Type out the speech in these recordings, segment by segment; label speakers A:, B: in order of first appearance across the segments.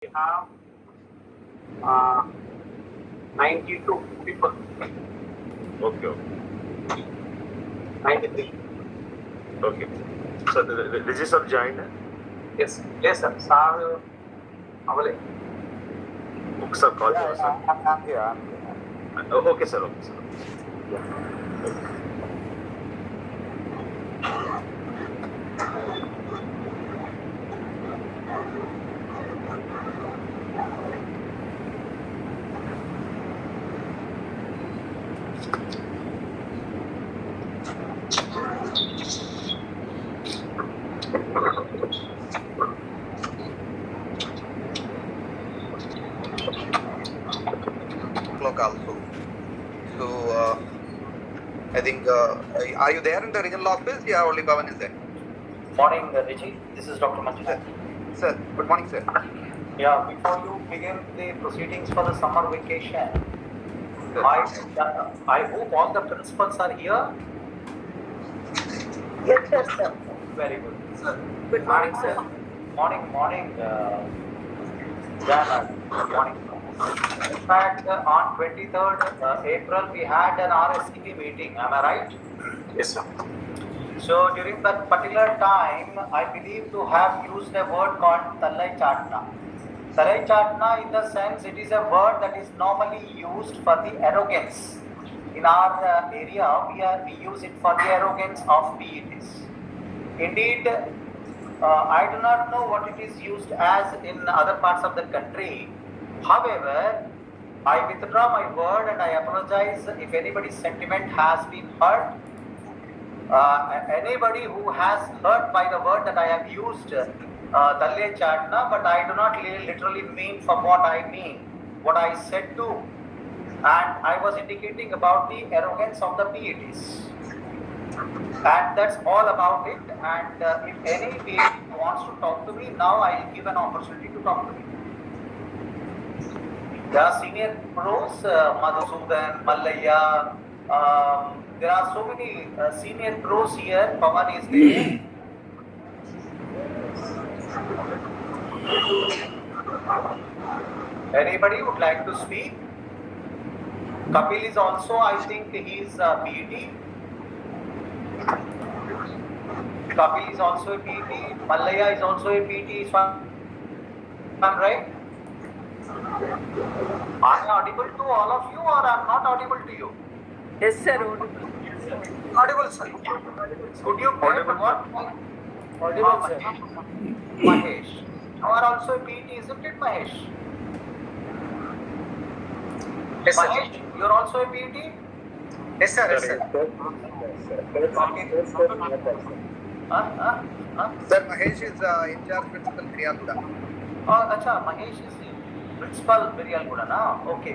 A: We have 92 people.
B: Okay.
A: 93.
B: Okay. So did you sir join?
A: Yes. Yes, sir. Sir, available.
B: Sir, call
C: Yeah,
B: me, sir.
C: I'm here.
B: Okay, sir. Okay, sir.
C: Clock also. So I think are you there in the regional office? Yeah, only Pavan is there.
D: Morning, Rishi. This is Dr. Manjunath.
C: Sir, good morning, sir.
D: Yeah, before you begin the proceedings for the summer vacation,
C: Sir.
D: I hope all the principals are here.
E: Yes, sir.
D: Very good.
E: Sir. Good morning, sir.
D: Morning, Jana. Good morning. In fact, on 23rd April, we had an RSCB meeting. Am I right?
A: Yes, sir.
D: So during that particular time, I believe to have used a word called Tallai Chatna. Tallai Chatna, in the sense, it is a word that is normally used for the arrogance. In our area, we use it for the arrogance of PETs. Indeed, I do not know what it is used as in other parts of the country. However, I withdraw my word and I apologize if anybody's sentiment has been hurt. Anybody who has hurt by the word that I have used, Dalle Chatna, but I do not literally mean for what I mean, what I said to, and I was indicating about the arrogance of the PETs. And that's all about it. And if any PET wants to talk to me, now I'll give an opportunity to talk to me. There are senior pros, Madhusudan, Mallaya, there are so many senior pros here. Pawan is there. Anybody would like to speak? Kapil is also, I think he's a PET. Kapil is also a PET. Mallaya is also a PET. If I'm right? Am I audible to all of you or I'm not audible to you?
E: Yes, sir.
D: Audible, sir. Could you tell what? Audible, sir. Mahesh. You are also a PET, isn't it, Mahesh?
A: Yes, sir.
D: Mahesh, you are also a PET?
A: Yes, sir. Yes, sir.
C: Sir, Mahesh is in charge principal Kriyakuda.
D: Oh, acha, Mahesh is the principal Biryalguda, na? Okay.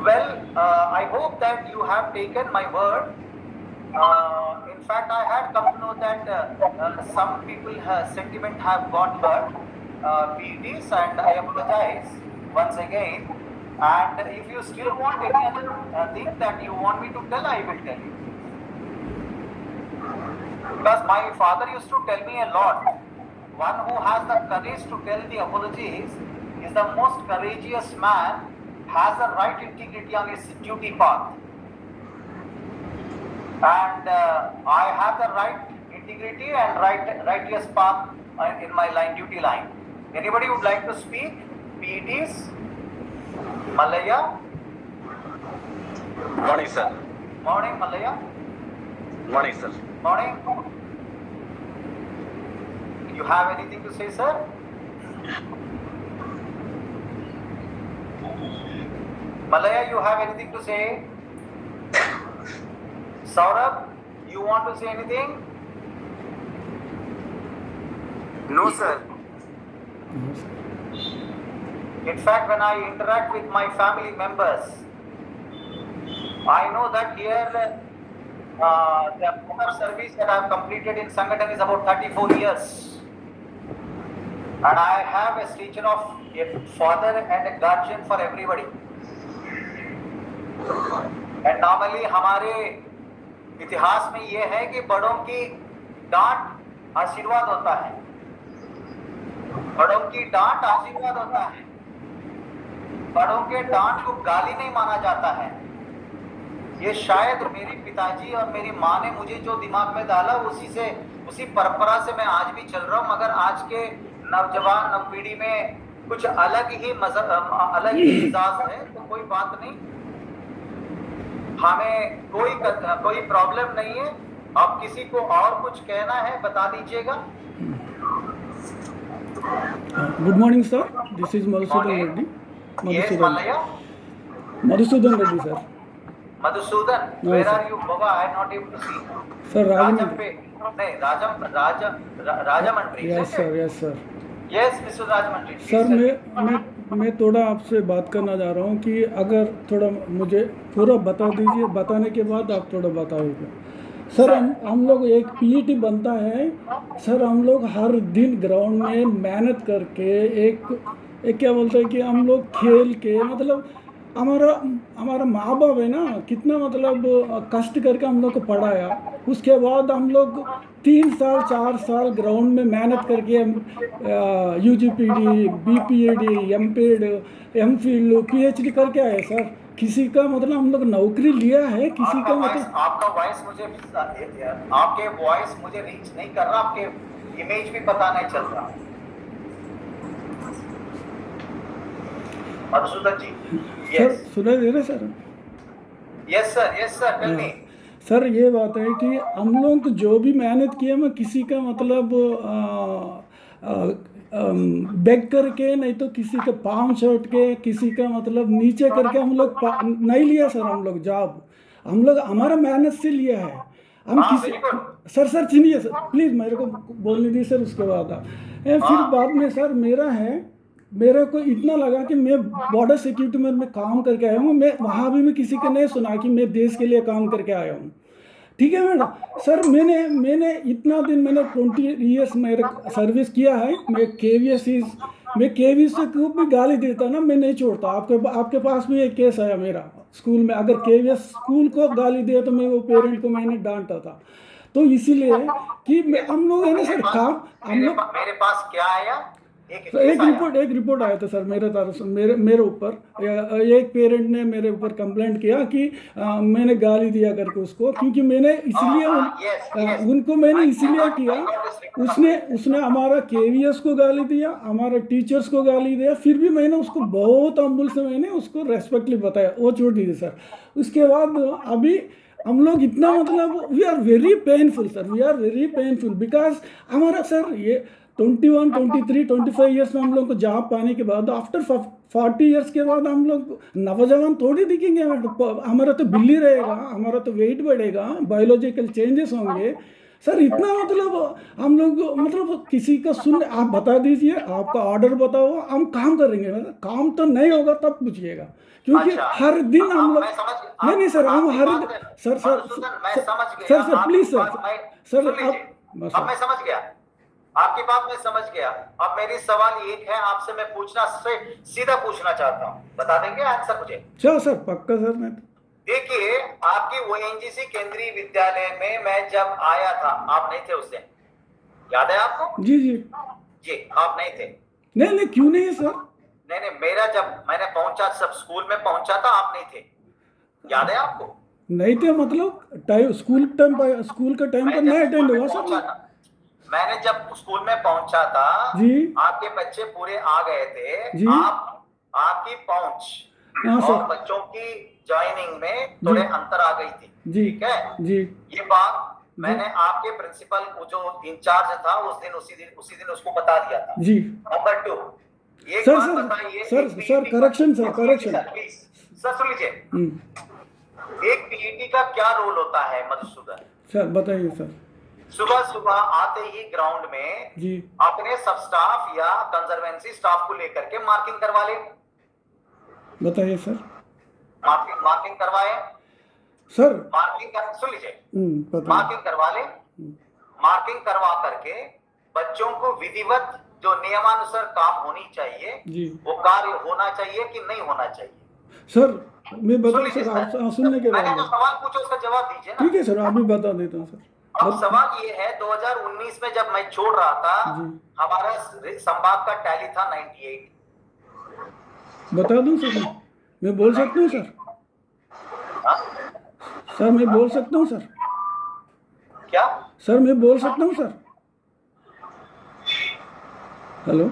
D: Well, I hope that you have taken my word. In fact, I had come to know that some people sentiment have got hurt. PETs, and I apologize once again. And if you still want any other thing that you want me to tell, I will tell you. Because my father used to tell me a lot. One who has the courage to tell the apologies is the most courageous man, has the right integrity on his duty path. And I have the right integrity and righteous path in my duty line. Anybody would like to speak? PETs? Mallaya?
B: Morning, sir.
D: Morning, Mallaya.
B: Morning, sir.
D: Morning. You have anything to say, sir? Mallaya, you have anything to say? Saurabh, you want to say anything?
A: No, sir.
D: In fact, when I interact with my family members, I know that here the amount of service that I have completed in Sangathan is about 34 years. And I have a stature of a father and a guardian for everybody. And normally हमारे इतिहास में ये है कि बड़ों की डांट आशीर्वाद होता है. बड़ों की डांट आशीर्वाद होता है, बड़ों के डांट को गाली नहीं माना जाता है। ये शायद मेरे पिताजी और मेरी माँ ने मुझे जो दिमाग में डाला उसी परंपरा से मैं आज भी चल रहा हूँ। मगर आज के नौजवान नव पीढ़ी में कुछ अलग ही मिजाज है, तो कोई बात नहीं, हमें कोई प्रॉब्लम नहीं है। अब किसी को और कुछ कहना है बता दीजिएगा।
F: Good morning, sir. This is Madhusudan
D: Morning.
F: Reddy.
D: Yes,
F: Madhusudan.
D: Malaya.
F: Madhusudan Reddy, sir.
D: Madhusudan,
F: No,
D: where
F: sir.
D: are you, Baba? I am not able to see.
F: Sir,
D: Rajampe.
F: Rajamundry.
D: नहीं, Rajamundry.
F: Yes, sir. Yes, sir.
D: Yes, Mr. Rajamundry.
F: Sir मैं थोड़ा आपसे बात करना चाह रहा हूँ कि अगर थोड़ा मुझे पूरा बता दीजिए, बताने के बाद आप थोड़ा बताओगे। सर हम लोग एक पीईटी बनता है सर, हम लोग हर दिन ग्राउंड में मेहनत करके एक क्या बोलते हैं कि हम लोग खेल के मतलब हमारा माँ बाप है ना, कितना मतलब कष्ट करके हम लोग को पढ़ाया। उसके बाद हम लोग 3 साल 4 साल ग्राउंड में मेहनत करके UGPD, BPED, MPED, MPhil, PhD करके आए सर। किसी का मतलब हम लोग नौकरी लिया है, किसी का मतलब
D: आपका वॉइस आपके वॉइस मुझे रीच नहीं कर रहा, आपके इमेज भी पता नहीं चल रहा। मधुसूदन जी,
F: सर सुना दे रहे sir?
D: Yes sir, tell me.
F: Sir ये बात है कि हम लोग जो भी मेहनत किए, मैं किसी का मतलब बैग करके नहीं तो किसी का पाँव छोड़ के, किसी का मतलब नीचे करके हम लोग नहीं लिया सर। हम लोग जॉब हम लोग हमारा मेहनत से लिया है। हम किसी सर सुनिए सर प्लीज़, मेरे को बोलने दीजिए सर। उसके बाद फिर बाद में सर मेरे को इतना लगा कि मैं बॉर्डर सिक्योरिटी में मैं काम करके आया हूँ। मैं वहाँ भी मैं किसी को नहीं सुना कि मैं देश के लिए काम करके आया हूँ। ठीक है मैडम। सर मैंने इतना दिन मैंने 20 ईयर्स मेरे सर्विस किया है। मैं KVS से खूब भी गाली देता ना, मैं नहीं छोड़ता। आपके पास भी एक केस आया मेरा स्कूल में। अगर KVS स्कूल को गाली दिया तो मैं वो पेरेंट को मैंने डांटा था। तो इसीलिए कि हम लोग है ना सर काम हम लोग
D: मेरे पास क्या आया,
F: एक रिपोर्ट आया था सर मेरे तरफ से, मेरे ऊपर एक पेरेंट ने मेरे ऊपर कंप्लेंट किया कि मैंने गाली दिया करके उसको, क्योंकि मैंने इसलिए उनको मैंने इसीलिए किया। उसने हमारा KVS को गाली दिया, हमारे टीचर्स को गाली दिया, फिर भी मैंने उसको बहुत अमूल से मैंने उसको रेस्पेक्टली बताया। वो छोड़ दीजिए सर। उसके बाद अभी हम लोग इतना मतलब we are very painful sir, we are very painful because हमारा सर ये 21, 23, 25 ईयर्स में हम लोग को जॉब पाने के बाद आफ्टर 40 ईयर्स के बाद हम लोग नौजवान थोड़ी दिखेंगे। हमारा तो बिल्ली रहेगा, हमारा तो वेट बढ़ेगा, बायोलॉजिकल चेंजेस होंगे सर। इतना मतलब हम लोग मतलब किसी का सुन, आप बता दीजिए, आपका ऑर्डर बताओ, हम काम करेंगे। मतलब काम तो नहीं होगा तब पूछिएगा, क्योंकि हर दिन हम लोग नहीं सर, हम हर सर प्लीज सर
D: अब मैं समझ गया आपकी बात, मैं समझ गया। अब मेरी सवाल एक है आपसे, मैं सीधा पूछना चाहता हूँ, बता देंगे आंसर मुझे?
F: अच्छा सर, पक्का सर। मैं
D: देखिए, आपकी ONGC केंद्रीय विद्यालय में मैं जब आया था, आप नहीं थे उस दिन, याद है आपको? जी आप नहीं थे।
F: नहीं क्यों नहीं है सर?
D: नहीं मेरा जब मैंने पहुंचा, सब स्कूल में पहुंचा था, आप नहीं थे, याद है आपको?
F: नहीं थे मतलब स्कूल का टाइम पर नहीं अटेंड हुआ सर।
D: मैंने जब स्कूल में पहुंचा था
F: जी,
D: आपके बच्चे पूरे आ गए थे जी, आपकी पहुंच और बच्चों की ज्वाइनिंग में थोड़े अंतर आ गई थी। ठीक है
F: जी,
D: ये बात मैंने आपके प्रिंसिपल जो इंचार्ज था उसी दिन उसको बता दिया था जी। नंबर 2, एक बात बताइए
F: सर करेक्शन
D: सर सुन लीजिए, एक PET का क्या रोल होता है मधुसूदन
F: सर? बताइए सर।
D: सुबह आते ही ग्राउंड में जी अपने सब स्टाफ या कंजर्वेंसी स्टाफ को लेकर के मार्किंग करवा ले।
F: बताइए सर।
D: मार्किंग करवाए
F: सर,
D: सुन लीजिए, मार्किंग करवा ले। मार्किंग करवा करके बच्चों को विधिवत जो नियमानुसार काम होनी चाहिए जी, वो कार्य होना चाहिए कि नहीं होना चाहिए?
F: सर मैं बता सर, आप सुनने के बाद
D: मैंने जो सवाल पूछा उसका जवाब दीजिए ना।
F: ठीक है सर, आप भी बता देता हूँ सर।
D: अब सवाल ये है 2019 में जब मैं छोड़ रहा था
F: जी।
D: हमारा संभाग का टैली था 98।
F: बता दूं सर, मैं बोल सकता हूँ सर?
D: हाँ?
F: सर मैं बोल सकता हूँ सर?
D: क्या?
F: सर मैं बोल सकता हूँ सर? हेलो।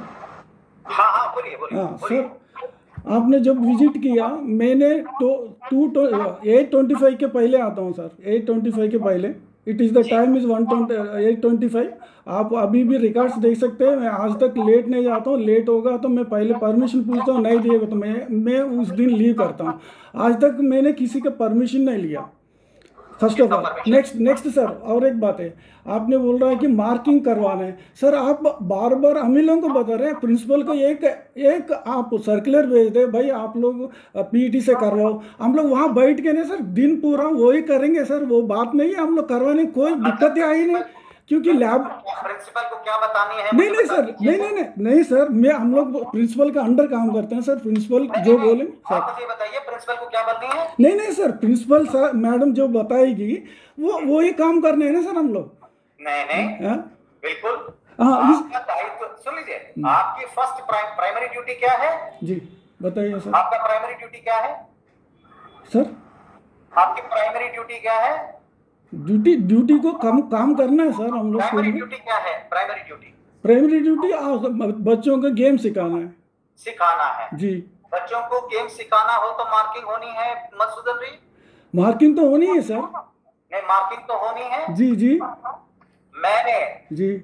D: हाँ हाँ बोलिए बोलिए
F: हाँ
D: बोलिए।
F: सर, आपने जब विजिट किया मैंने तो 8:25 के पहले आता हूँ सर, 8:25 के पहले। It is the time is 8:25। आप अभी भी रिकॉर्ड्स देख सकते हैं। मैं आज तक लेट नहीं जाता हूँ, लेट होगा तो मैं पहले परमिशन पूछता हूँ, नहीं दिएगा तो मैं उस दिन लीव करता हूँ। आज तक मैंने किसी का परमिशन नहीं लिया, first of all. Next sir, और एक बात है, आपने बोल रहा है कि मार्किंग करवाना है। सर आप बार बार हम ही लोगों को बता रहे हैं, प्रिंसिपल को एक आप सर्कुलर भेज दे, भाई आप लोग पीईटी से करवाओ। हम लोग वहाँ बैठ के ना सर दिन पूरा वही करेंगे सर, वो बात नहीं है। हम लोग करवाने की कोई दिक्कत आई नहीं, क्योंकि लैब
D: प्रिंसिपल को क्या बतानी है?
F: नहीं सर, नहीं सर, हम लोग प्रिंसिपल का अंडर काम करते हैं सर। प्रिंसिपल जो बोले सर।
D: आप मुझे बताइए प्रिंसिपल को क्या बोलनी है?
F: नहीं सर, प्रिंसिपल सर मैडम जो बताएगी वो ही काम करने हैं ना सर हम लोग।
D: नहीं
F: हाँ?
D: बिल्कुल।
F: हाँ,
D: आपका दायित्व सुन लीजिए। आपकी फर्स्ट प्राइमरी ड्यूटी क्या है?
F: जी बताइए सर।
D: आपका प्राइमरी ड्यूटी क्या है
F: सर?
D: आपकी प्राइमरी ड्यूटी क्या है?
F: ड्यूटी को काम करना है सर हम लोग।
D: प्राइमरी ड्यूटी क्या है?
F: प्राइमरी ड्यूटी बच्चों को गेम सिखाना है।
D: सिखाना है
F: जी।
D: बच्चों को गेम सिखाना हो तो मार्किंग होनी है मधुसूदन जी?
F: मार्किंग तो होनी है सर।
D: नहीं, मार्किंग तो होनी है।
F: जी
D: मैंने
F: जी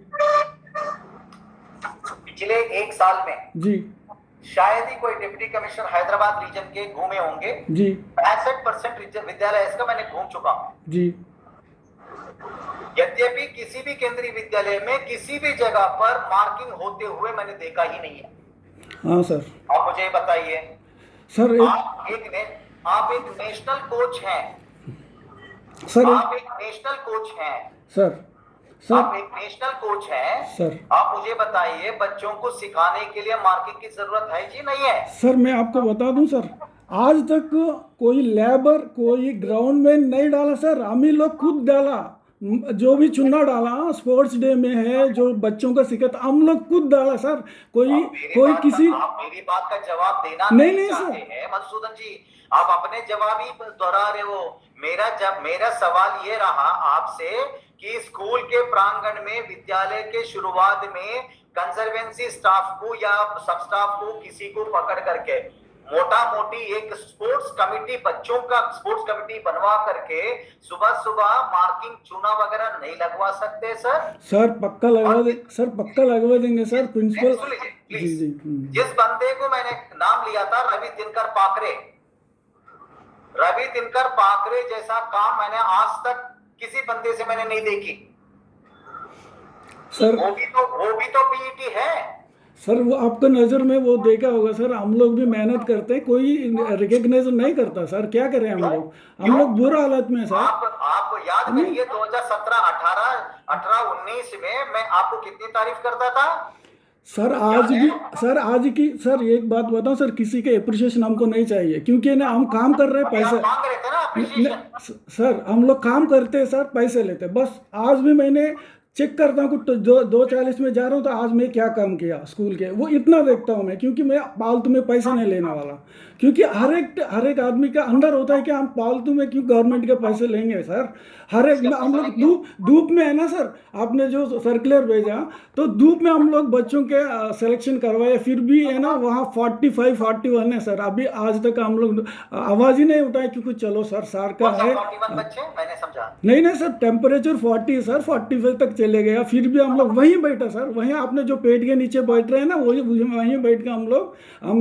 D: पिछले 1 साल में
F: जी
D: शायद ही कोई डिप्टी कमिश्नर हैदराबाद रीजन के घूमे होंगे।
F: जी
D: 65% विद्यालय इसका मैंने घूम चुका हूँ।
F: जी।
D: यद्यपि किसी भी केंद्रीय विद्यालय में किसी भी जगह पर मार्किंग होते हुए मैंने देखा ही नहीं है।
F: हाँ सर।
D: आप मुझे बताइए
F: सर,
D: आप एक नेशनल कोच हैं
F: सर
D: आप एक नेशनल कोच हैं
F: सर
D: आप एक नेशनल कोच हैं
F: सर।
D: आप मुझे बताइए बच्चों को सिखाने के लिए मार्किंग की जरूरत है जी नहीं है?
F: सर मैं आपको बता दूं सर, आज तक कोई लेबर कोई ग्राउंड में नहीं डाला सर, हम ही लोग खुद डाला। जो भी चुना डाला स्पोर्ट्स डे में है, जो बच्चों का सिखाता हम लोग खुद डाला सर। कोई किसी
D: आप मेरी बात का जवाब देना
F: नहीं
D: चाहते
F: सर।
D: हैं मधुसूदन जी, आप अपने जवाब ही दोहरा रहे हो। मेरा सवाल ये रहा आपसे कि स्कूल के प्रांगण में विद्यालय के शुरुआत में कंजर्वेंसी स्टाफ को या सब स्टाफ को किसी को पकड़ करके मोटा मोटी एक स्पोर्ट्स कमेटी बच्चों का स्पोर्ट्स कमेटी बनवा करके सुबह मार्किंग चूना वगैरह नहीं लगवा सकते सर?
F: पक्का लगवा देंगे सर प्रिंसिपल।
D: प्लीज। जिस बंदे को मैंने नाम लिया था रवि दिनकर पाकरे जैसा काम मैंने आज तक किसी बंदे से मैंने नहीं देखी
F: सर।
D: वो भी तो पीईटी है
F: सर। वो आपको नजर में वो देखा होगा सर, हम लोग भी मेहनत करते हैं, कोई रिकॉग्नाइज नहीं करता सर। क्या करें हम लोग बुरा हालत में सर।
D: आप याद करिए 2017, 18, 19 में मैं आपको कितनी तारीफ करता था
F: सर। सर एक बात बताऊं सर, किसी के अप्रिशिएशन हमको नहीं चाहिए, क्योंकि ना हम काम कर रहे हैं पैसे
D: मांग रहे थे ना appreciation।
F: सर हम लोग काम करते हैं सर, पैसे लेते हैं बस। आज भी मैंने चेक करता हूँ कि 2:40 में जा रहा हूँ तो आज मैं क्या काम किया स्कूल के, वो इतना देखता हूँ मैं, क्योंकि मैं फालतू में पैसा नहीं लेने वाला। क्योंकि हर एक आदमी का अंदर होता है कि हम फालतू में क्यों गवर्नमेंट के पैसे लेंगे सर। हर एक हम लोग धूप में है ना सर। आपने जो सर्कुलर भेजा तो धूप में हम लोग बच्चों के सिलेक्शन करवाए, फिर भी है ना वहाँ 45, 41 है सर। अभी आज तक हम लोग आवाज़ ही नहीं उठाए, क्योंकि चलो सर का है।
D: 41 बच्चे मैंने समझा
F: नहीं सर, टेम्परेचर 40 है सर, 45 तक चले गया, फिर भी हम लोग वहीं बैठे सर। वहीं आपने जो पेट के नीचे बैठ रहे हैं ना, वहीं बैठ के हम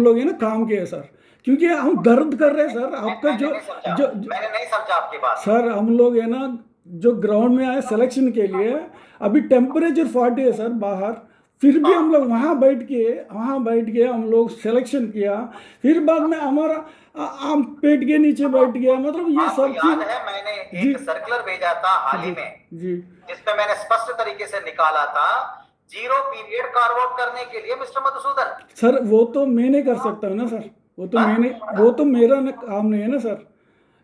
F: लोग है ना काम किए सर, क्योंकि हम दर्द कर रहे हैं सर। आपका जो
D: मैंने नहीं समझा आपकी बात
F: सर। हम लोग है ना जो ग्राउंड में आए सिलेक्शन के लिए, अभी टेम्परेचर 40 है सर बाहर, फिर भी हम लोग वहाँ बैठ के हम लोग सिलेक्शन किया। फिर बाद में हमारा हम पेट के नीचे बैठ गया। मतलब ये सब
D: याद है मैंने एक सर्कुलर भेजा था हाल ही में
F: जी,
D: जिसमें मैंने स्पष्ट तरीके से निकाला था 0 पीरियड कार्व आउट करने के लिए मिस्टर मधुसूदन।
F: सर वो तो मैं नहीं कर सकता ना सर, वो तो मेरा काम नहीं है ना सर।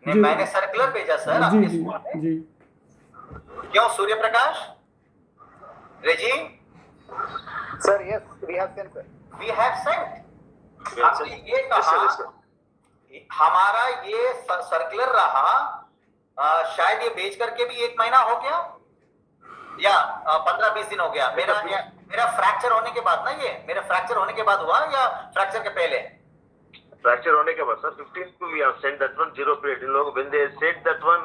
D: मैंने सर्कुलर भेजा सर
F: जी।
D: क्यों Surya Prakash? रेजी?
C: Sir, yes, we have sent, sir.
D: We have sent.
B: Yes,
D: आपने
B: sir.
D: ये
B: Yes, sir, yes,
D: कहा,
B: sir.
D: हमारा ये सर्कुलर रहा, शायद ये भेज करके भी 1 महीना हो गया या 15-20 दिन हो गया। मेरा फ्रैक्चर होने के बाद ना, ये मेरा फ्रैक्चर होने के बाद हुआ या फ्रैक्चर के पहले?
B: Fracture होने के बाद सर 15th को we have sent that one 0 period. इन लोग when they said that one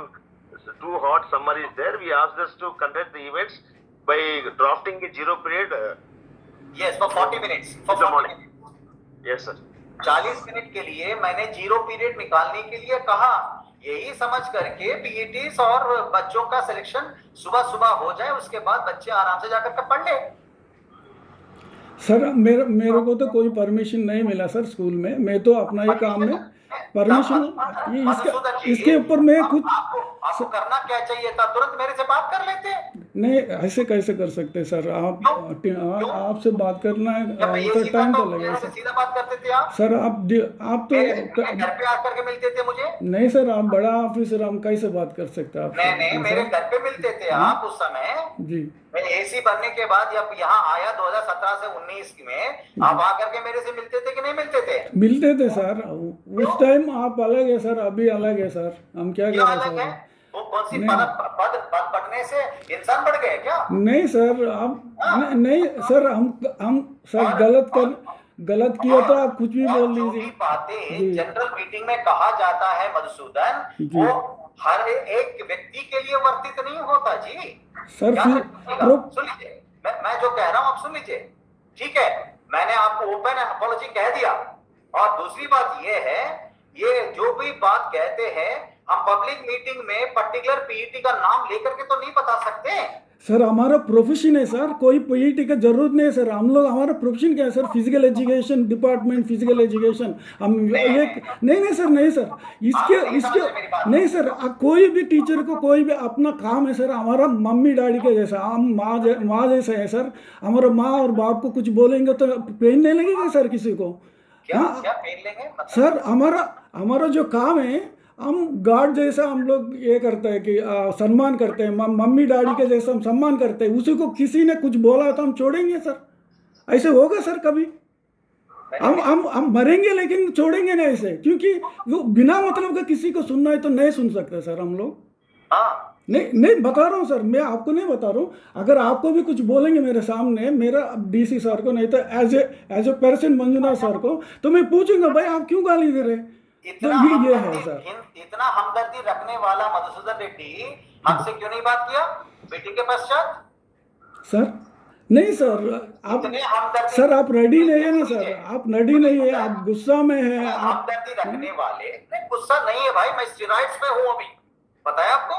B: too hot summer is there, we asked us to conduct the events by drafting a 0 period.
D: Yes, for 40 minutes. For
B: in the
D: 40
B: morning.
D: minutes.
B: Yes sir.
D: 40 minute के लिए मैंने 0 period निकालने के लिए कहा, यही समझ करके पीईटीज और बच्चों का सिलेक्शन सुबह सुबह हो जाए, उसके बाद बच्चे आराम से जाकर के पढ़ ले।
F: सर मेरे को तो कोई परमिशन नहीं मिला सर स्कूल में। मैं तो अपना ही काम में परमिशन, ये इसके ऊपर मैं कुछ
D: आपको करना क्या चाहिए था? तुरंत मेरे से बात कर लेते।
F: नहीं, ऐसे कैसे कर सकते सर? आपसे बात करना है तो टाइम तो लगेगा सर।
D: सीधा बात करते थे आप
F: सर। आप तो
D: घर पे आकर के मिलते थे मुझे।
F: नहीं सर, आप बड़ा ऑफिसर, हम कैसे बात कर सकते हैं आपसे?
D: नहीं, मेरे घर पे मिलते थे आप उस समय
F: जी।
D: मैं एसी बनने के बाद जब यहाँ आया 2017 से 19 में, आप आकर के मेरे से मिलते थे कि नहीं मिलते थे?
F: मिलते थे सर। उस टाइम आप अलग है सर, अभी अलग है सर। हम क्या
D: क्यों
F: करें
D: अलग है?
F: सर?
D: वो कौन सी पद बढ़ने से इंसान बढ़ गए क्या?
F: नहीं सर, आप नहीं सर, हम सर गलत किया तो आप कुछ भी बोल लीजिए।
D: बातें जनरल मीटिंग में कहा जाता है मधुसूदन, वो हर एक व्यक्ति के लिए वर्तित नहीं होता जी।
F: सर
D: सुन लीजिए, मैं जो कह रहा हूं आप सुन लीजिए, ठीक है? मैंने आपको ओपन अपॉलॉजी कह दिया। और दूसरी बात ये है, ये जो भी बात कहते हैं, हम पब्लिक मीटिंग में पर्टिकुलर पीईटी का नाम लेकर के तो नहीं बता सकते।
F: सर हमारा प्रोफेशन है सर, कोई पीईटी का जरूरत नहीं है सर। हम लोग, हमारा प्रोफेशन क्या है sir? Physical education department, physical education. हम एक नहीं सर, इसके नहीं सर, कोई भी टीचर को कोई भी अपना काम है सर। हमारा मम्मी डैडी के जैसा, हम माँ जैसे है सर। हमारा माँ और बाप को कुछ बोलेंगे तो पेन नहीं लगेगा सर किसी को?
D: क्या पेन लेंगे?
F: सर हमारा जो काम है, हम गार्ड जैसा हम लोग ये करते हैं कि सम्मान करते हैं। मम्मी डैडी के जैसा हम सम्मान करते हैं। उसी को किसी ने कुछ बोला तो हम छोड़ेंगे सर? ऐसे होगा सर कभी? हम मरेंगे लेकिन छोड़ेंगे नहीं ऐसे, क्योंकि वो बिना मतलब का किसी को सुनना है तो नहीं सुन सकते सर हम लोग। नहीं बता रहा हूँ सर, मैं आपको नहीं बता रहा हूँ। अगर आपको भी कुछ बोलेंगे मेरे सामने, मेरा डीसी सर को, नहीं तो as a person Manjunath sir को, तो मैं पूछूंगा भाई आप क्यों गाली दे रहे? तो ये है सर।
D: इतना हमदर्दी रखने वाला मधुसूदन रेड्डी हमसे क्यों नहीं बात किया मीटिंग के पश्चात?
F: सर नहीं सर, आप रेडी नहीं है ना सर? आप रेडी नहीं है, आप गुस्सा में है।
D: हमदर्दी रखने वाले नहीं, गुस्सा नहीं है भाई, मैं स्टेरॉइड्स पे हूँ अभी, पता है आपको?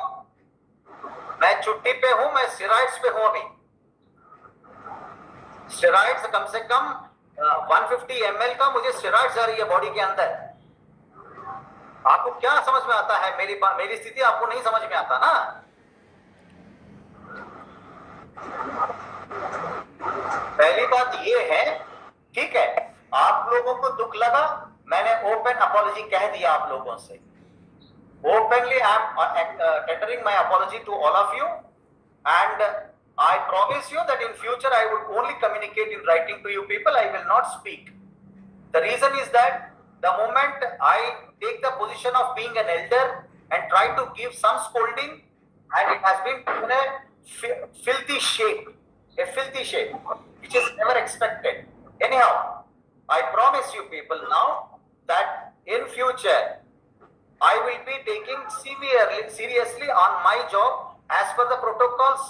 D: मैं छुट्टी पे हूँ, मैं स्टेरॉइड्स पे हूँ अभी। स्टेरॉइड्स कम से कम 150 ml का मुझे स्टेरॉइड्स आ रही है बॉडी के अंदर। आपको क्या समझ में आता है? मेरी स्थिति आपको नहीं समझ में आता ना? पहली बात ये है, ठीक है, आप लोगों को दुख लगा, मैंने ओपन अपॉलॉजी कह दिया आप लोगों से। Openly I am tendering my apology to all of you, and I promise you that in future I would only communicate in writing to you people, I will not speak. The reason is that the moment I take the position of being an elder and try to give some scolding, and it has been in a filthy shape, which is never expected. Anyhow, I promise you people now that in future I will be taking seriously on my job as per the protocols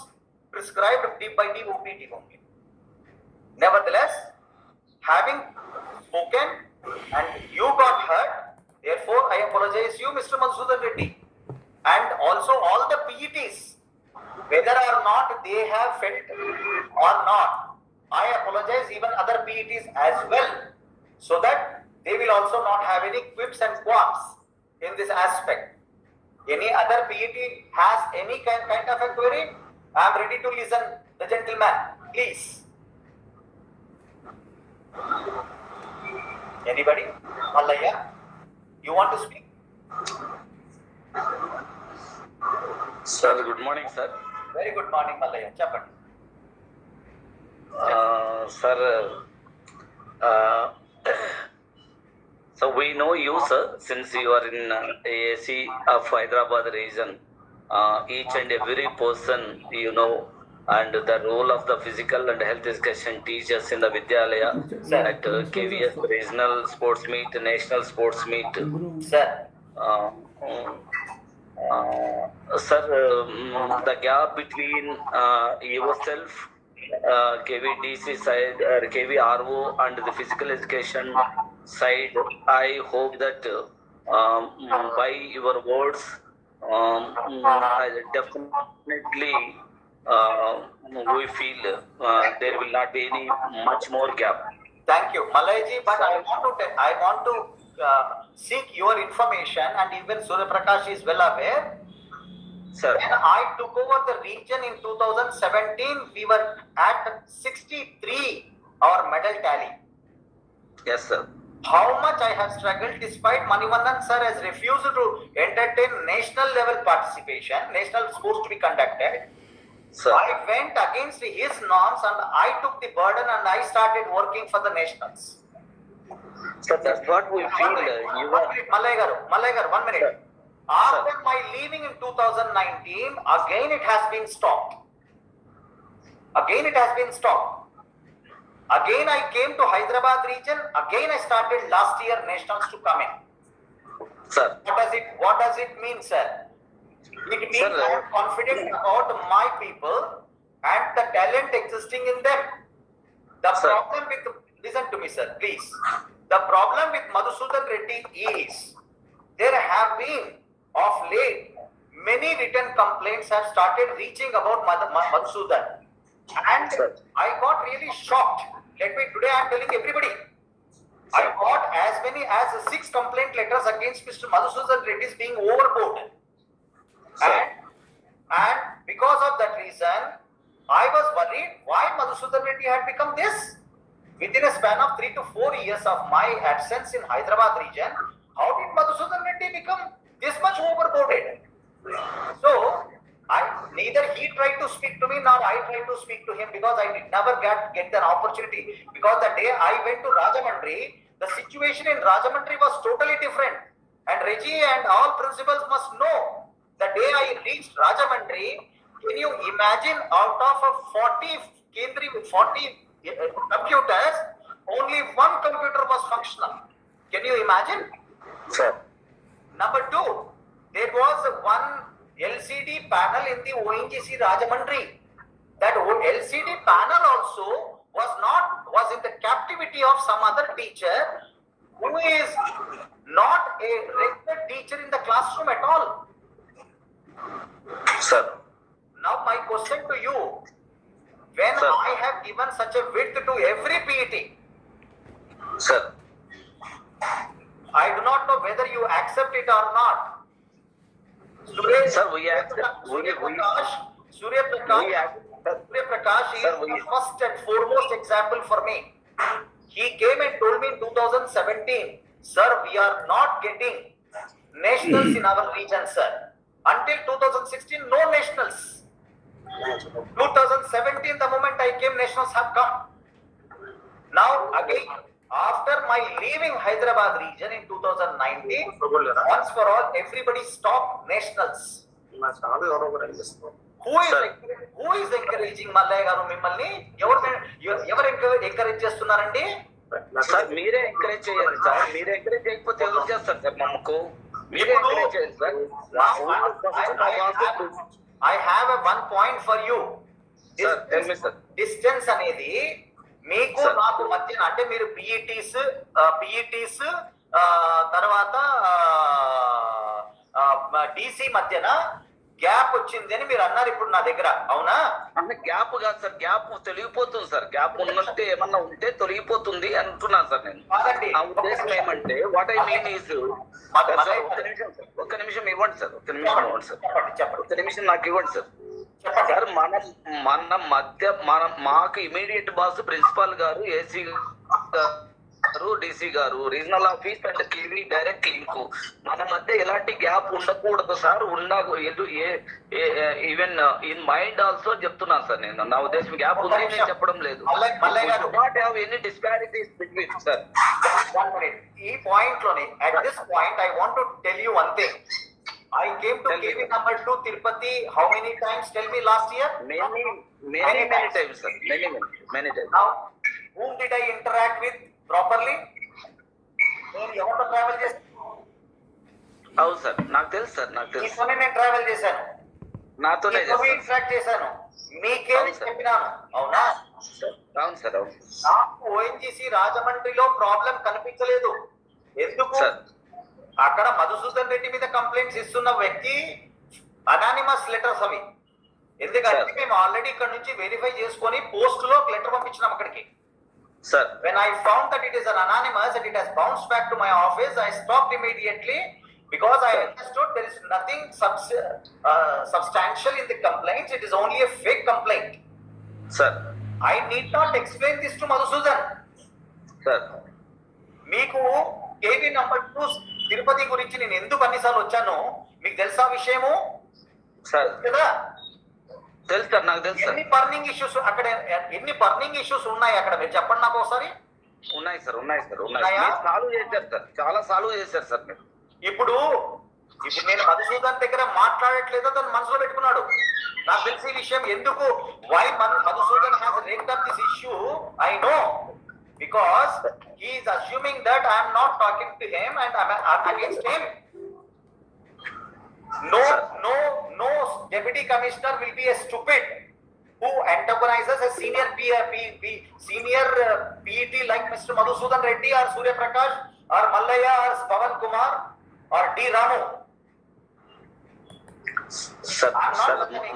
D: prescribed by DOPT only. Nevertheless, having spoken and you got hurt, therefore I apologize you, Mr. Madhusudan Reddy, and also all the PETs, whether or not they have felt or not, I apologize even other PETs as well, so that they will also not have any quips and qualms in this aspect. Any other PET has any kind of a query, I am ready to listen. The gentleman, please. Anybody? Mallayya, you want to speak?
G: Sir, good morning, sir.
D: Very good morning Mallaiah, చెప్పండి.
G: Sir, so we know you, sir, since you are in AAC of Hyderabad region. Each and every person, you know, and the role of the physical and health education teachers in the Vidyalaya at KVS regional sports meet, national sports meet.
D: Sir,
G: Sir, the gap between yourself, KVDC side, KVRO, and the physical education side, I hope that by your words, I definitely we feel there will not be any much more gap.
D: thank you, Malay ji. But I want to seek your information, and even Surya Prakash is well aware.
G: Sir,
D: When I took over the region in 2017, we were at 63 our medal tally.
G: yes, sir.
D: How much I have struggled, despite Manivandan sir has refused to entertain national level participation, national sports to be conducted.
G: Sir,
D: I went against his norms and I took the burden and I started working for the nationals.
G: sir, that's what we feel. You are,
D: Malay garu, 1 minute. After my leaving in 2019, again it has been stopped. Again I came to Hyderabad region. Again I started last year nationals to come in.
G: sir.
D: What does it mean, sir? It means
G: Sir,
D: I am confident about my people and the talent existing in them. The
G: Sir.
D: problem with, listen to me, sir, please. The problem with Madhusudan Reddy is there have been of late many written complaints have started reaching about Madhusudan, and
G: Sir.
D: I got really shocked. Today I am telling everybody, I got as many as 6 complaint letters against Mr. Madhusudan Reddy is being overboard.
G: Sir.
D: And because of that reason, I was worried why Madhusudan Reddy had become this. Within a span of 3 to 4 years of my absence in Hyderabad region, how did Madhusudan Reddy become this much overboarded? So, neither he tried to speak to me nor I tried to speak to him, because I did never get an opportunity. Because the day I went to Rajahmundry, the situation in Rajahmundry was totally different. And Reggie and all principals must know, the day I reached Rajahmundry, can you imagine, out of a 40 computers, only 1 computer was functional. Can you imagine?
G: Sir.
D: Number 2, there was one LCD panel in the ONGC Rajahmundry. That LCD panel also was in the captivity of some other teacher who is not a regular teacher in the classroom at all.
G: Sir.
D: Now my question to you, when
G: Sir.
D: I have given such a width to every PET,
G: Sir.
D: I do not know whether you accept it or not.
G: Sir, we accept.
D: Surya
G: We
D: Prakash is
G: Sir,
D: the first and foremost example for me. He came and told me in 2017, sir, we are not getting nationals in our region, sir. Until 2016, no nationals. 2017, the moment I came, nationals have come. Now again, after my leaving Hyderabad region in 2019, once for all, everybody stopped nationals. Who is encouraging Malay garu mimmalni? Evaru encourage chestunarandi?
G: Sir మీరే encourage చేయాలి sir. మీరే encourage చేయకపోతే ఎవరు చేస్తారు sir? నమ్మకు మీరే encourage చేయాలి sir.
D: I have a 1 point for you.
G: Sir, tell me, sir.
D: Distance అనేది మీకు
G: Sir.
D: నాకు మధ్యన, అంటే మీరు PETs తర్వాత DC మధ్యన గ్యాప్ వచ్చింది అని మీరు అన్నారు ఇప్పుడు నా దగ్గర, అవునా?
G: అంటే గ్యాప్ కాదు సార్, గ్యాప్ తొలగిపోతుంది సార్. గ్యాప్ ఉన్నట్టే ఏమన్నా ఉంటే తొలగిపోతుంది అంటున్నాను సార్ నేను.
D: కాదండి.
G: నా ఉద్దేశం ఏమంటే వాట్ ఐ మీన్ ఈజ్ ఒక్క నిమిషం ఇవ్వండి సార్. ఒక్క నిమిషం ఇవ్వండి సార్.
D: చెప్పండి.
G: ఒక్క నిమిషం నాకు ఇవ్వండి సార్. సార్ మన మాకు ఇమీడియట్ బాస్ ప్రిన్సిపాల్ గారు, ఏసీ డీసీ గారు regional office and KV direct link మన మధ్య ఎలాంటి గ్యాప్ ఉండకూడదు sir. Even in mind also చెప్తున్నాను సార్. నేను నా ఉద్దేశం గ్యాప్ ఉంది నేను చెప్పడం లేదు. Not have any disparities between sir.
D: ఈ పాయింట్ లోనే at this point I want to tell you one thing. I came to KV number 2 Tirupati how many times? Tell me last year.
G: Many times sir. Many times.
D: Now whom did I interact with properly? నేను ఎవరితో travel చేశాను?
G: అవును sir, నాకు తెలుసు sir. నాకు తెలుసు.
D: మీతోనే నేను ట్రావెల్ చేశాను,
G: నాతోనే
D: ఇంటరాక్ట్ చేశాను, మీకే చెప్పినాను. అవునా?
G: అవును సార్. అవును.
D: నాకు ONGC రాజమండ్రిలో ప్రాబ్లం కనిపించలేదు. ఎందుకు?
G: సార్
D: అక్కడ మధుసూదన్ రెడ్డి మీద కంప్లైంట్స్ ఇస్తున్న వ్యక్తి అనానిమస్ లెటర్స్ అవి. ఎందుకంటే మేము ఆల్రెడీ ఇక్కడ నుంచి వెరిఫై చేసుకొని పోస్ట్ లో లెటర్ పంపించినాం అక్కడికి.
G: Sir
D: when I found that it is an anonymous and it has bounced back to my office, I stopped immediately because I understood there is nothing substantial in the complaints. It is only a fake complaint.
G: Sir,
D: I need not explain this to Madhusudan.
G: Sir,
D: మీకు KV number 2 Tirupati గురించి నేను ఎందుకు అన్నిసార్లు వచ్చాను మీకు తెలుసా విషయము?
G: Sir
D: కదా
G: తెలుసు సార్, నాకు తెలుసు.
D: ఎన్ని బర్నింగ్ ఇష్యూస్ అక్కడ, ఎన్ని బర్నింగ్ ఇష్యూస్ ఉన్నాయి అక్కడ మీరు చెప్పండి నాకు ఒకసారి.
G: ఉన్నాయి సార్. మీరు సాల్వ్ చేశారు సార్, చాలా సాల్వ్ చేశారు సార్ మీరు.
D: ఇప్పుడు నేను మధుసూదన్ దగ్గర మాట్లాడట్లేదో తను మనసులో పెట్టుకున్నాడు. నాకు తెలిసి ఈ విషయం ఎందుకు why Madhusudan has raked up this issue I know, because he is assuming that I am not talking to him and I am against him. No deputy commissioner will be a stupid who antagonizes a senior PET like Mr. Madhusudan Reddy or Surya Prakash or Mallaya or Pavan Kumar or D. Ramu.
G: Sir,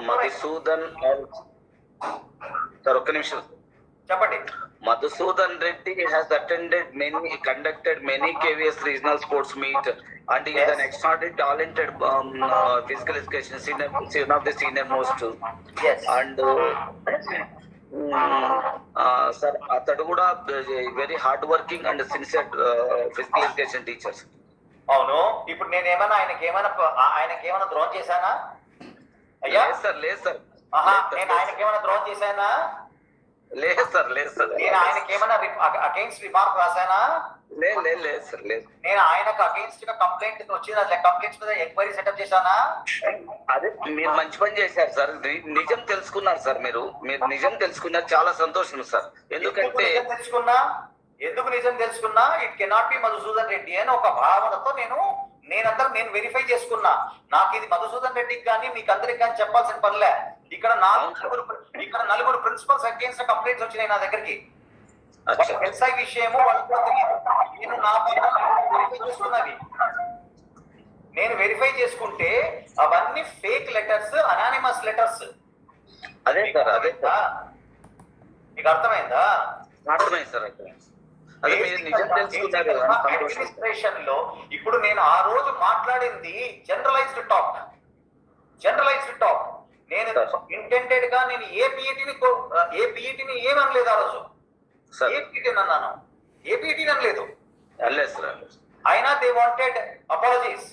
G: Madhusudan sir, ఒక్క నిమిషం
D: చెప్పండి.
G: Madhusudan Reddy has conducted many KVS regional sports meet and he is an extraordinary talented physical education senior, one of the senior most.
D: Yes.
G: And sir, atadu kuda very hard working and sincere physical education teachers.
D: అవును, ఇప్పుడు నేను ఆయనకేమైనా ద్రోహం చేశానా? అయ్యా
G: లేదు sir.
D: నేను ఆయనకేమైనా ద్రోహం చేశానా?
G: లేదు సార్.
D: నేను ఆయనకేమైనా అగైన్స్ రిమార్క్ రాశానా?
G: లేదు సార్.
D: నేను ఆయనకు అగైన్స్ గా కంప్లైంట్ వచ్చింది, కంప్లైంట్స్ మీద ఎంక్వైరీ సెటప్ చేశానా?
G: అదే మీరు మంచి పని చేశారు సార్. నిజం తెలుసుకున్నారు సార్. మీరు నిజం తెలుసుకున్నారు, చాలా సంతోషం సార్. ఎందుకంటే
D: ఎందుకు నిజం తెలుసుకున్నా? It cannot be Madhusudan Reddy అని ఒక భావనతో నేను వెరిఫై చేసుకున్నా. నాకు ఇది మధుసూదన్ రెడ్డికి కానీ మీకు అందరికి కానీ చెప్పాల్సిన పనిలే. ఇక్కడ నలుగురు ప్రిన్సిపల్స్ అగేన్స్ట్ కంప్లైంట్స్ వచ్చినాయి నా దగ్గరికి. ఎస్ఐ విషయము వాళ్ళకి తెలియదు. నేను నా వెరిఫై చేసుకున్నవి. నేను వెరిఫై చేసుకుంటే అవన్నీ ఫేక్ లెటర్స్, అనానిమస్ లెటర్స్.
G: అదే సార్.
D: మీకు అర్థమైందా?
G: అర్థమైంది సార్.
D: అడ్మినిస్ట్రేషన్ లో ఇప్పుడు నేను ఆ రోజు మాట్లాడింది జనరలైజ్డ్ టాక్. నేను ఇంటెంటెడ్ గా నేను ఏ పిఈటిని ఏమనలేదు ఆ రోజు. ఏ పిఈటిని అన్నాను? ఏ పిఈటిని అనలేదు. అయినా they wanted apologies.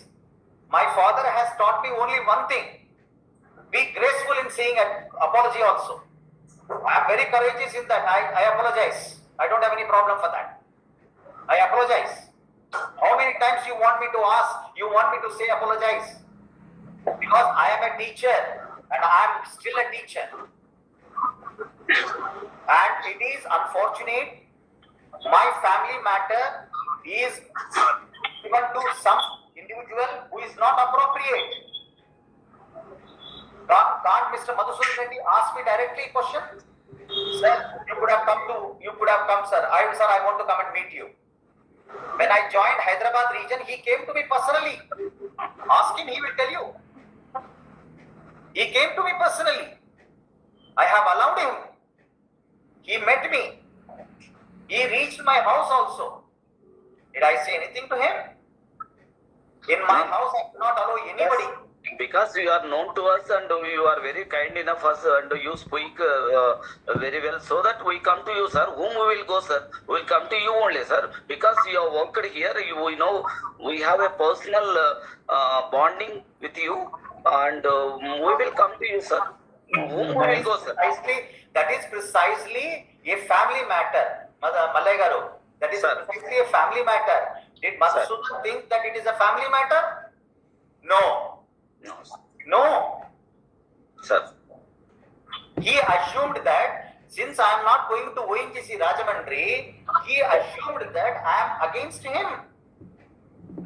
D: My father has taught me only one thing, be graceful in saying apology also. I am very courageous in that. I apologize. I don't have any problem for that. I apologize. How many times you want me to say apologize? Because I am a teacher and I am still a teacher. And it is unfortunate my family matter is given to some individual who is not appropriate. Can't Mr. Madhusudan Reddy ask me directly a question? Sir, you could have come, sir. I want to come and meet you. When I joined Hyderabad region, he came to me personally. Ask him, he will tell you. He came to me personally. I have allowed him. He met me. He reached my house also. Did I say anything to him? In my house, I cannot allow anybody.
G: because you are known to us and you are very kind enough us and you speak very well, so that we come to you, sir. Whom we will go, sir? We will come to you only, sir, because you have worked here. We know we have a personal bonding with you, and we will come to you, sir. Whom we will go, sir?
D: That is precisely a family matter, Malay Garu. That is
G: Sir.
D: precisely a family matter. Did Madhusudan think that it is a family matter? No.
G: No, sir.
D: No.
G: Sir.
D: He assumed that since I am not going to ONGC Rajamandri, he assumed that I am against him.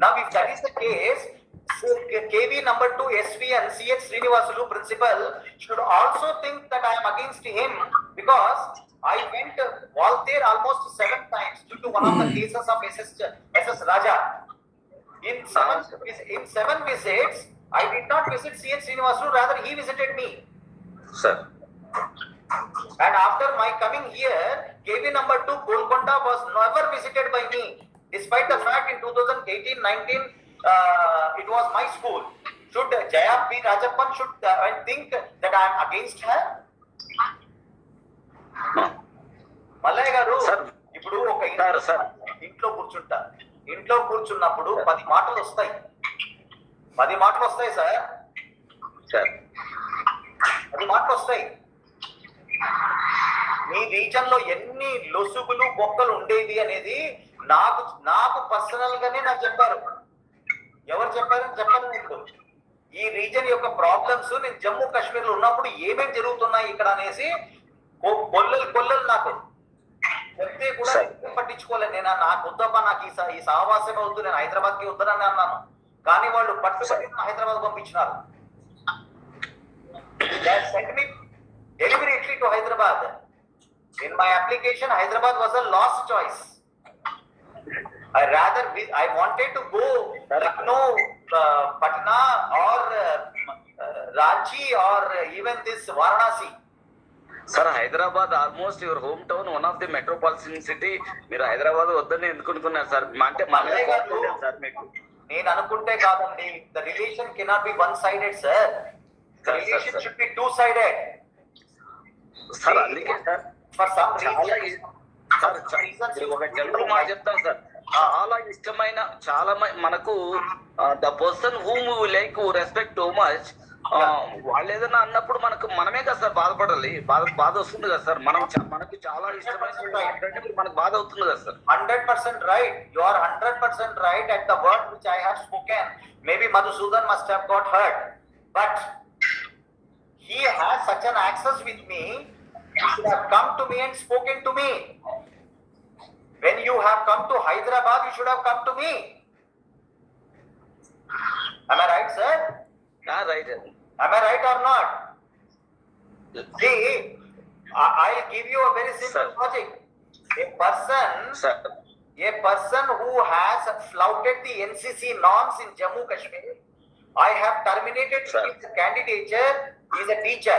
D: Now, if that is the case, so KV number 2 SV and CH Srinivasulu principal should also think that I am against him, because I went Valter almost 7 times due to one of the cases of SS Raja. In 7 visits, I did not visit CH Srinivasulu, rather he visited me.
G: Sir.
D: And after my coming here, KV number 2 Golconda was never visited by me, despite the fact in 2018-19 it was my school. Should Jaya P. Rajappan should think that I am against her? Mallaiah garu, ఇప్పుడు ఒక ఇంట్లో కూర్చున్నప్పుడు 10 మాటలు వస్తాయి. 10 మాటలు వస్తాయి sir. 10 మాటలు వస్తాయి. మీ రీజన్ లో ఎన్ని లొసుగులు బొక్కలు ఉండేవి అనేది నాకు పర్సనల్ గానే నాకు చెప్పారు. ఎవరు చెప్పారని చెప్పను. ఇప్పుడు ఈ రీజన్ యొక్క ప్రాబ్లమ్స్ నేను జమ్మూ కాశ్మీర్ లో ఉన్నప్పుడు ఏమేమి జరుగుతున్నాయి ఇక్కడ అనేసి కొల్లలు నాకు చెప్తే కూడా పట్టించుకోలేదు. నాకు వద్దబ్బా, నాకు ఈ సహవాసమే వద్దు, నేను హైదరాబాద్ కి వద్దని అన్నాను. కానీ వాళ్ళు పట్టుబట్టి Hyderabad పంపించినారు. Sent me deliberately to Hyderabad. In my application, Hyderabad was a lost choice. I wanted to go Lucknow, Patna, or Ranchi, or even this Varanasi.
G: Sir, Hyderabad almost your hometown, one of the metropolitan city. మీరు హైదరాబాద్ వద్దని ఎందుకు అనుకున్నారు sir? అంటే
D: నేను అనుకుంటే కాదండి. The relation cannot be one-sided, sir. The relation should be two-sided.
G: Sir అందుకే sir
D: For some reason,
G: ఒక జనరల్ మాట చెప్తాను సార్. చాలా ఇష్టమైన మనకు the person whom we like, respect too much, వాళ్ళు ఏదైనా అన్నప్పుడు మనమే కదా సార్ బాధపడాలి. బాధ వస్తుంది కదా సార్. మనకు చాలా ఇష్టమైన మనకు బాధ అవుతుంది కదా sir.
D: 100% right. You are 100% right at the word which I have spoken. Maybe Madhusudan must have got hurt, but he has such an access with me. You should have come to me and spoken to me. When you have come to Hyderabad, you should have come to me. Am I right, sir?
G: Right.
D: Am I right or not? See, I'll give you a very simple logic. A person who has flouted the NCC norms in Jammu Kashmir, I have terminated his candidature. He is a teacher.